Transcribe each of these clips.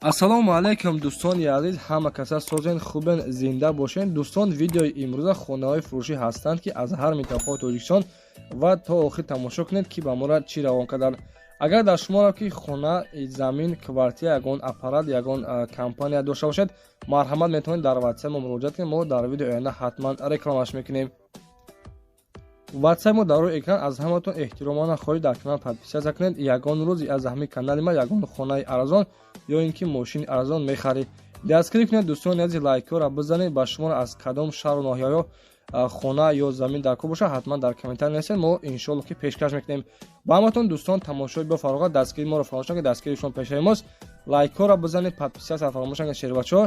ассалому алайкум дӯстони азиз, ҳама каса созен хубен, зинда бошен. дӯстон, видеои имрӯза хонаҳои фурӯшӣ ҳастанд ки аз ҳар минтақаҳои Тоҷикистон ва то охир тамошо кунед ки ба моро чӣ равон карданд. агар дар шуморо ки хона, замин, квартира, ягон аппарат, ягон компания дошта бошед, марҳамат метавонед дар ватсап мо муроҷиат кунед. мо дар видеои оянда ҳатман рекламаш мекунем. ватсап мо дар рӯи экран. аз ҳаматон эҳтиромона хоҳиш дар канал подписатсия кунед. ягон рӯз аз ҳамин канали ма ягон хонаи арзон ё ин ки мошини арзон мехаред, дастгирӣ кунед. дӯстони азиз, лайкҳоро бизанед. ба шумо аз кадом шаҳру ноҳияҳо хона ё замин дар кор бошад, ҳатман дар комментар нависед. мо иншоалло ки пешкаш мекунем. ба ҳаматон дӯстон, тамошои бафарғат, дастгирии моро фаромӯш накунед. дастгирии шумо пешаи мост. лайкҳоро бизанед, подписатсияро фаромӯш накунед. шербачаҳо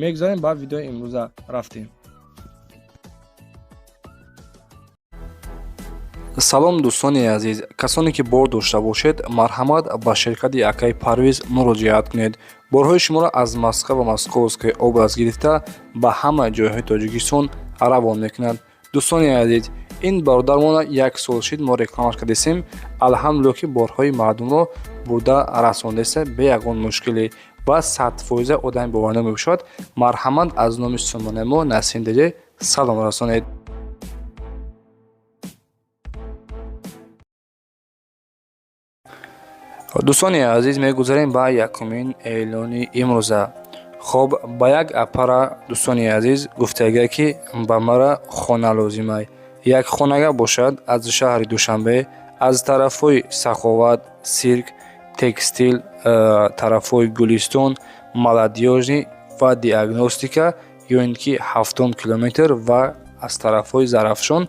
мегзарем ба видеои имрӯза рафтем. салом дӯстони азиз, касоне ки бор дошта бошед, марҳамат ба ширкати акаи Парвиз муроҷиат кунед. борҳои шуморо аз Москва ва Московская област гирифта ба ҳама ҷойҳои Тоҷикистон равон мекунад. дӯстони азиз, ин бародармона 1 сол шид мо рекламаш кардесем. алҳамдулилло ки борҳои мардумро бурда расондеса бе ягон мушкиле ва 100% одами боварда мебошад. марҳамат аз номи сомонаи мо Насим Деҷа салом расонед. дӯстони азиз, мегузарем ба якумин эълони имрӯза. хоб, ба як апара дӯстони азиз гуфтагия ки ба мара хона лозимай. як хонага бошад аз шаҳри Душанбе, аз тарафҳои Саховат, Сирк, Текстил, тарафҳои Гулистон, Молодёжный ва Диагностика ё ин ки 7 километр ва аз тарафҳои Зарафшон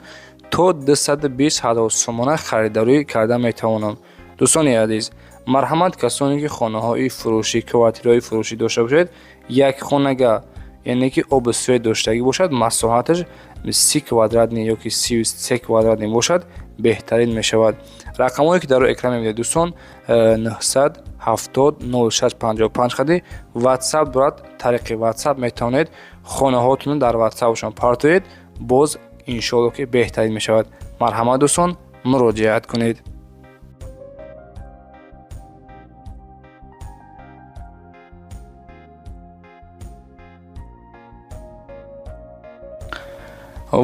то 220 000 сомона харидарӣ карда метавонам. дӯстони азиз, марҳамат касоне ки хонаҳои фурӯшӣ, квартираҳои фурӯшӣ дошта бошед, як хонага яъне ки оби суед доштагӣ бошад, масоҳаташ 30 квадратни ё ки 33 квадратни бошад, беҳтарин мешавад. рақамҳое ки дар рӯи экран мебинед дӯстон, 970 0655 хади ватсап дорад. тариқи ватсап метавонед хонаҳоатонро дар ватсапшон партоед, боз иншоалло ки беҳтарин мешавад. марҳамат дӯстон, муроҷиат кунед.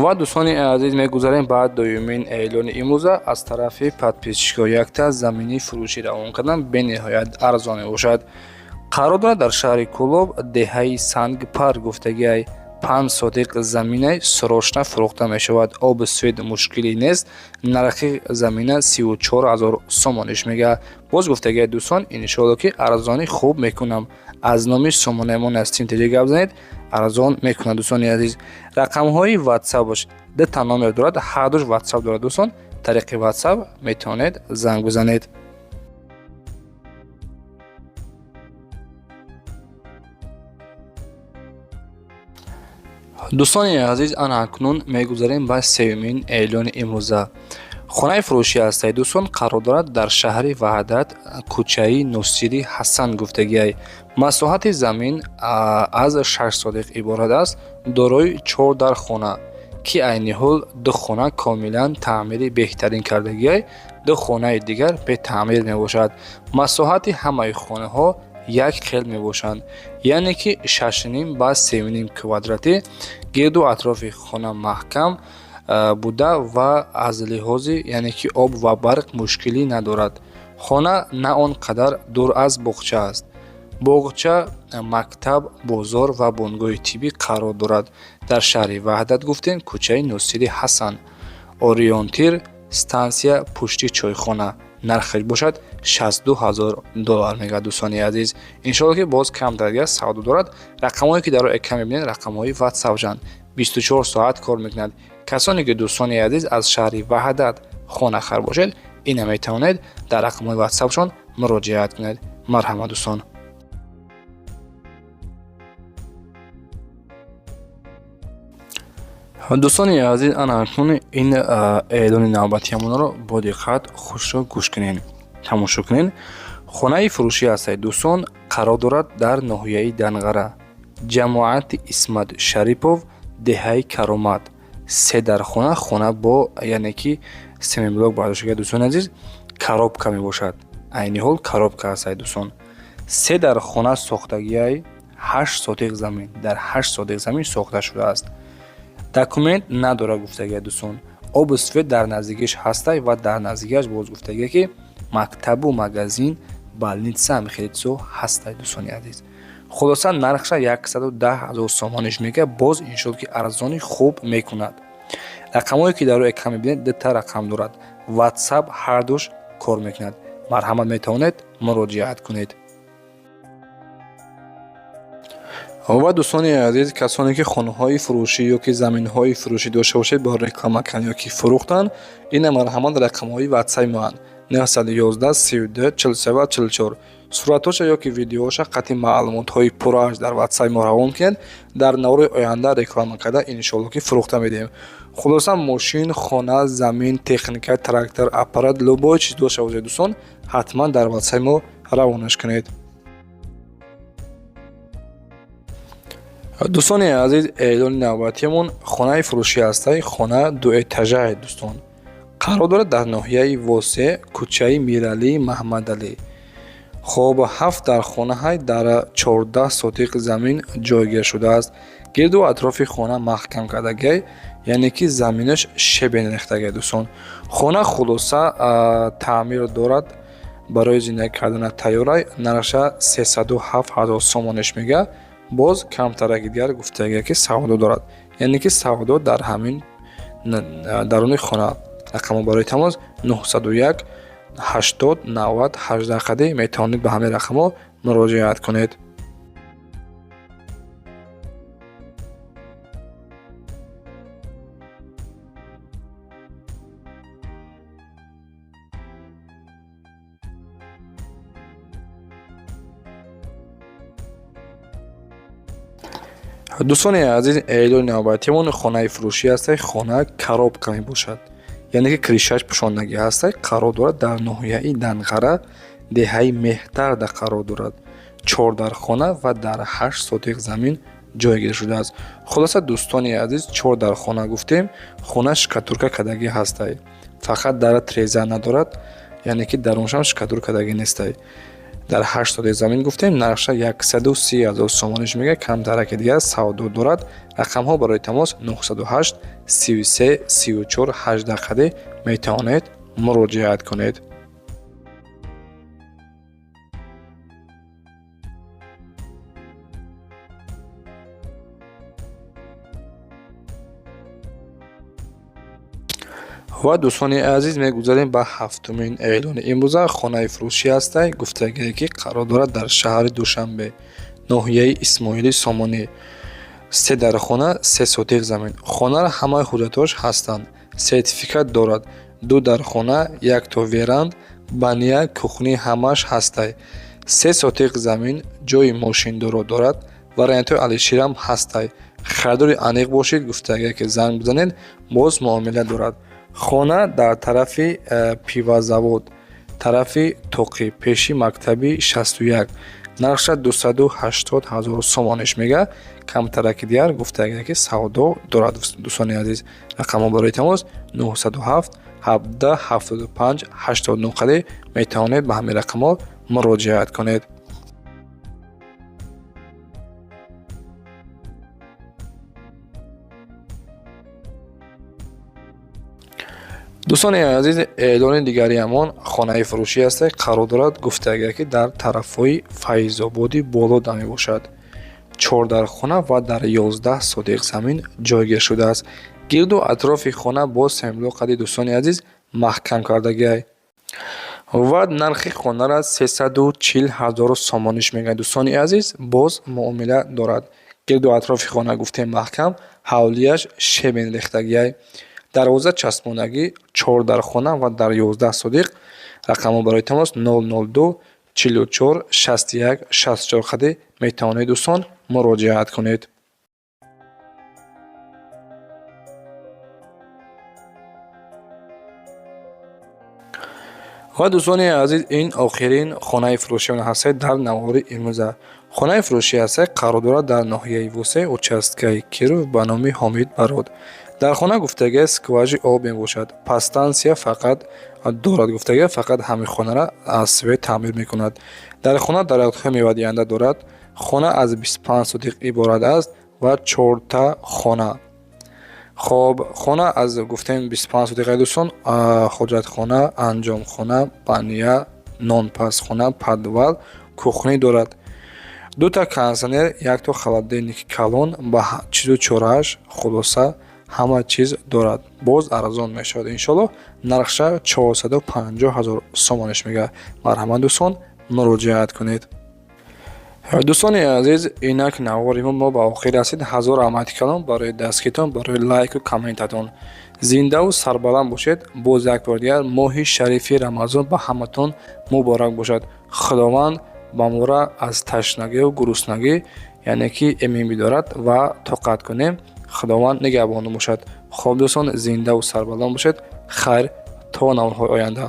ва дӯстони азиз, мегузарем ба дуюмин эълони имрӯза. аз тарафи подписчикҳо якта замини фурӯшӣ равон кардан бениҳоят арзон мебошад. қарор дорад дар шаҳри Кӯлоб, деҳаи Сангпар гуфтагиай 5 сотиқ заминай сӯрошна фурӯхта мешавад. оби суед мушкилӣ нест. нархи замина 34 000 сомониш мегӯяд. боз гуфтагиай дӯстон, иншоалло ки арзонӣ хуб мекунам. аз номи сомонаи мо Настим Деҷа гап занед, арзон мекунад. дӯстони азиз, рақамҳои ватсапаш дата номер дорад, ҳардуш ватсап дорад. дӯстон, тариқи ватсап метавонед занг бизанед. дӯстони азиз, ана акнун мегузарем ба сеюмин эълони имрӯза. хонаи фурӯшӣ ҳастай дӯстон, қарор дорад дар шаҳри Ваҳдат, кӯчаи Носири Ҳасан гуфтагиай. масоҳати замин аз 6 сотиқ иборат аст. дорои 4 дар хона ки айни ҳол 2 хона комилан таъмири беҳтарин кардагиай, 2 хонаи дигар бе таъмир мебошад. масоҳати ҳамаи хонаҳо як хел мебошанд, яъне ки 6.5 ба 3.5 квадрати. гирду атрофи хона маҳкам буда ва аз лиҳози яъне ки об ва барқ мушкилӣ надорад. хона на он қадар дур аз боғча аст. боғча, мактаб, бозор ва бонгоҳи тиббӣ қарор дорад. дар шаҳри Ваҳдат гуфтем, кӯчаи Носири Ҳасан. ориентир стансия пушти чойхона. нархеш бошад 62 000 мегӯяд. дӯстони азиз, иншоалло ки боз камтарга савдо дорад. рақамҳое ки дар рӯи экран мебинед рақамҳои ватсапшанд. 24 соат кор мекунад. касоне ки дӯстони азиз аз шаҳри Ваҳдат хона хар бошед, ина метавонед дар рақамҳои ватсапшон муроҷиат кунед. марҳамат дӯстон. дӯстони азиз, ана акнун ин эълони навбатиамонро бо диққат хушро гӯш кунед, тамошо кунед. хонаи фурӯшӣ ҳастай дӯстон, қарор дорад дар ноҳияи Данғара, ҷамоати Исмат Шарипов, деҳаи Каромат. 3 дар хона бо яъне ки семиблок бардошта. дӯстони азиз, коробка мебошад. айни ҳол коробка ҳастай дӯстон. 3 дар хона сохтагиай 8 сотиқ замин дар 8 сотиқ замин сохта шудааст. Документ надорад гуфтагиай дӯстон. Оби сфед дар наздикиш ҳастай ва дар наздикиаш боз гуфтагиай ки мактабу магазин больница мехелитсо ҳастай дӯстони азиз. خلاصا نرخش 110,000 سومانش میگه باز این شد که ارزانی خوب میکند. رقمایی که در روی اکران میبینید 2 تا رقم دارد. واتساپ هر دوش کار میکند. مرحمت میتوانید مراجعت کنید. و دوستان عزیز، کسانی که خانه‌های فروشی یا که زمین‌های فروشی داشته باشید با رکلام کردن یا که فروختن، این مرحمت رقم‌های واتساپ ما 911 32 47 44 суратоша ё ки видеоша қатъи маълумотҳои пурраш дар ватсап мо равон кунед. дар навраи оянда реклама карда иншоалло ки фурӯхта медиҳем. хулоса мошин, хона, замин, техника, трактор, аппарат, любой чиз дошта бошед дӯстон, ҳатман дар ватсап мо равонаш кунед. дӯстони азиз, эълони навбатиямон хонаи фурӯшӣ ҳастай. хона дуэтажае дӯстон. қарор дорад дар ноҳияи Восе, кӯчаи Миралии Маҳмадалӣ. خب 7 در خانه های در 14 سوتیق زمین جایگیر شده است. گرد و اطراف خانه محکم کردگی، یعنی که زمینش شبین ریختگی دوستان. خانه خلاصه تعمیر دارد. برای زندگی کردن تیاره نرخش 307,000 سومانش میگه. باز کمتر دیگر گفتگی که سودا دارد، یعنی که سودا در همین درون خانه. رقم برای تماس 901 80 90 18 خدی میتوانید به همه رقم‌ها مراجعت کنید. دوستان عزیز، اعلان نوبتیمون خانه فروشی است. خانه коробка میباشد، یعنی که کریشش پوشاندگی هست. قرار دارد در ناحیه دنقره دهه مهتر در قرار دارد. 4 در خانه و در 8 سوتیق زمین جایگیر شده است. خلاصه دوستان عزیز، 4 در خانه گفتیم. خانه شکاتورکا کردگی هست، فقط در تریزه ندارد، یعنی که درونش هم شکاتور کردگی نیست. در 8 سوتیق زمین گفتیم نرخش 130,000 سومانش میگه. کمتر که دیگه سودا دارد. رقم ها برای تماس 908 33 34 18 خدی میتوانید مراجعت کنید. و دوستان عزیز، میگذاریم به هفتمین اعلان امروز. خانه فروشی است. گفتگی که قرار دارد در شهر دوشنبه، ناحیه اسماعیلی سامانی. 3 در خانه 3 سوتیق زمین. خانه را همه حجتاش هستند. سرتیفیکات دارد. 2 در خانه 1 تا ویراند، بانیا، کухни همش هست. 3 سوتیق زمین جای ماشین دارد. وارینت алишир هم هست. خریداری انیق باشید. گفتگی که زنگ بزنید باز معامله دارد. خانه در طرف پیوازавод، طرف توقی، پیشی مکتبی 61. نرخش 280,000 سومانش میگه. کمتر که دیگر گفتگی که سودا دارد. دوستان عزیز، رقم برای تماس 907 17 75 89 خدی میتوانید به همین رقم ها مراجعت کنید. دوستان عزیز، اعلان دیگری همان خانه فروشی است. قرار دارد گفتگی که در طرف‌های فیض‌آبادی بالا می باشد. 4 در خانه و در 11 سوتیق زمین جایگیر شده است. گرد و اطراف خانه با سملاق دوستان عزیز محکم کردگی و نرخ خانه را 340,000 سومانش میگه. دوستان عزیز، باز معامله دارد. گرد و اطراف خانه گفتیم محکم، حولیش شبین ریختگی، دروازه چسبانگی، 4 در خانه و در 11 سوتیق. رقم برای تماس 002 44 61 64 خدی میتوانید دوستان مراجعت کنید. و دوستان عزیز، این آخرین خانه فروشی هست در نوار امروز. خانه فروشی است. قرار دارد در ناحیه وسه اوچستکای کیرو به نام حامد براد. дар хона гуфтаги скважи об мебошад. Подстансия фақат дорад. Гуфтаги фақат ҳамин хонара аз свет таъмир мекунад. дар хона дарахтҳои мевадиҳанда дорад. хона аз 25 сотиқ иборат аст ва 4 та хона. хоб хона аз гуфтем 25 сотиқаи дӯстон хоҷатхона, анҷомхона, бания, нонпазхона, подвал, кухни дорад. 2 та кондитсионер, 1 то холодильник калон ба чизу чорааш, хулоса ҳама чиз дорад. Боз арзон мешавад. Иншоаллоҳ нархша 450 000 сомонеш мегӯяд. Марҳамат дӯстон, муроҷиат кунед. дӯстони азиз, инак навори мо ба охир расид. ҳазор раҳмати калон барои дастгиритон, барои лайку комментатон. Зиндаву сарбаланд бошед. Боз як бор дигар моҳи шарифи Рамазон ба ҳаматон муборак бошад. Худованд ба мора аз ташнагию гуруснагӣ яъне ки эмин бидорад ва тоқат кунем. Худованд нигаҳбон бошад. хоб дӯстон, зиндаву сарбаланд бошед. хайр то наврҳои оянда.